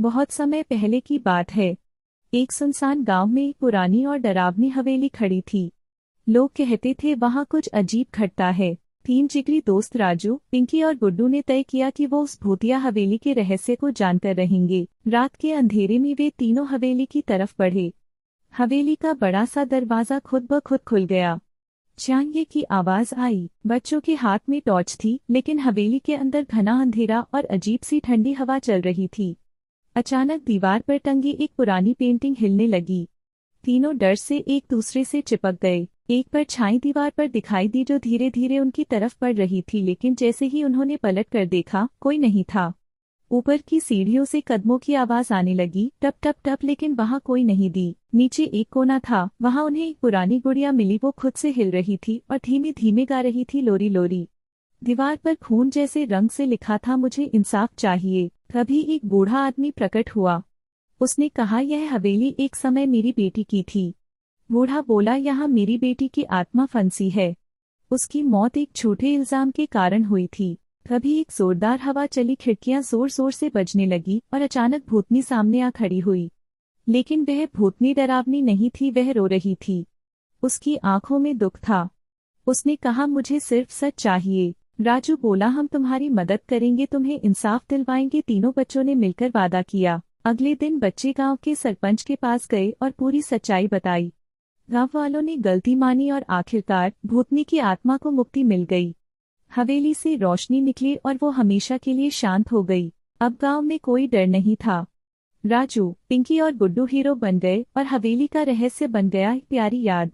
बहुत समय पहले की बात है। एक सुनसान गांव में एक पुरानी और डरावनी हवेली खड़ी थी। लोग कहते थे वहां कुछ अजीब घटता है। तीन जिगरी दोस्त राजू, पिंकी और गुड्डू ने तय किया कि वो उस भूतिया हवेली के रहस्य को जानकर रहेंगे। रात के अंधेरे में वे तीनों हवेली की तरफ बढ़े। हवेली का बड़ा सा दरवाजा खुद ब खुद खुल गया। चांगे की आवाज आई। बच्चों के हाथ में टॉर्च थी, लेकिन हवेली के अंदर घना अंधेरा और अजीब सी ठंडी हवा चल रही थी। अचानक दीवार पर टंगी एक पुरानी पेंटिंग हिलने लगी। तीनों डर से एक दूसरे से चिपक गए। एक परछाई दीवार पर दिखाई दी जो धीरे धीरे उनकी तरफ बढ़ रही थी, लेकिन जैसे ही उन्होंने पलट कर देखा, कोई नहीं था। ऊपर की सीढ़ियों से कदमों की आवाज आने लगी, टप टप टप, लेकिन वहां कोई नहीं दी। नीचे एक कोना था, वहां उन्हें एक पुरानी गुड़िया मिली। वो खुद से हिल रही थी और धीमे धीमे गा रही थी, लोरी लोरी। दीवार पर खून जैसे रंग से लिखा था, मुझे इंसाफ चाहिए। तभी एक बूढ़ा आदमी प्रकट हुआ। उसने कहा, यह हवेली एक समय मेरी बेटी की थी। बूढ़ा बोला, यहाँ मेरी बेटी की आत्मा फंसी है। उसकी मौत एक झूठे इल्जाम के कारण हुई थी। तभी एक जोरदार हवा चली, खिड़कियां जोर जोर से बजने लगी और अचानक भूतनी सामने आ खड़ी हुई। लेकिन वह भूतनी डरावनी नहीं थी, वह रो रही थी। उसकी आंखों में दुख था। उसने कहा, मुझे सिर्फ सच चाहिए। राजू बोला, हम तुम्हारी मदद करेंगे, तुम्हें इंसाफ दिलवाएंगे। तीनों बच्चों ने मिलकर वादा किया। अगले दिन बच्चे गांव के सरपंच के पास गए और पूरी सच्चाई बताई। गांव वालों ने गलती मानी और आखिरकार भूतनी की आत्मा को मुक्ति मिल गई। हवेली से रोशनी निकली और वो हमेशा के लिए शांत हो गई। अब गांव में कोई डर नहीं था। राजू, पिंकी और गुड्डू हीरो बन गए और हवेली का रहस्य बन गया एक प्यारी याद।